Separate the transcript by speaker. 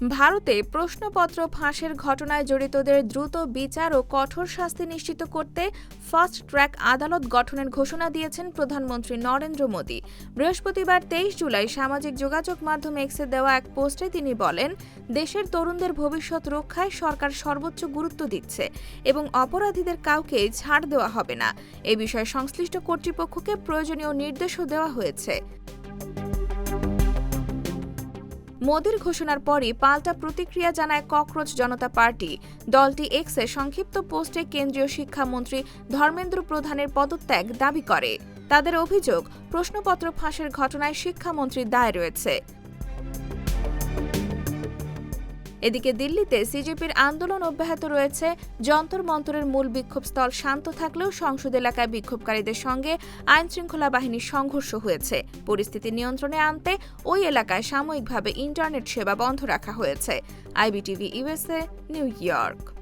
Speaker 1: ভারতে প্রশ্নপত্র ফাঁসের ঘটনায় জড়িতদের দ্রুত বিচার ও কঠোর শাস্তি নিশ্চিত করতে ফাস্ট ট্র্যাক আদালত গঠনের ঘোষণা দিয়েছেন প্রধানমন্ত্রী নরেন্দ্র মোদি। বৃহস্পতিবার 23 জুলাই সামাজিক যোগাযোগ মাধ্যম এক্সে দেওয়া এক পোস্টে তিনি বলেন, দেশের তরুণদের ভবিষ্যৎ রক্ষায় সরকার সর্বোচ্চ গুরুত্ব দিচ্ছে এবং অপরাধীদের কাউকে ছাড় দেওয়া হবে না। এ বিষয়ে সংশ্লিষ্ট কর্তৃপক্ষকে প্রয়োজনীয় নির্দেশও দেওয়া হয়েছে। মোদির ঘোষণার পরই পাল্টা প্রতিক্রিয়া জানায় ককরোচ জনতা পার্টি। দলটি এক্সে সংক্ষিপ্ত পোস্টে কেন্দ্রীয় শিক্ষামন্ত্রী ধর্মেন্দ্র প্রধানের পদত্যাগ দাবি করে। তাদের অভিযোগ, প্রশ্নপত্র ফাঁসের ঘটনায় শিক্ষামন্ত্রীর দায় রয়েছে। এদিকে দিল্লিতে সিজেপির আন্দোলন অব্যাহত রয়েছে। যন্তর মন্তরের মূল বিক্ষোভস্থল শান্ত থাকলেও সংসদ এলাকায় বিক্ষোভকারীদের সঙ্গে আইনশৃঙ্খলা বাহিনীর সংঘর্ষ হয়েছে। পরিস্থিতি নিয়ন্ত্রণে আনতে ওই এলাকায় সাময়িকভাবে ইন্টারনেট সেবা বন্ধ রাখা হয়েছে। IBTV USA, new York.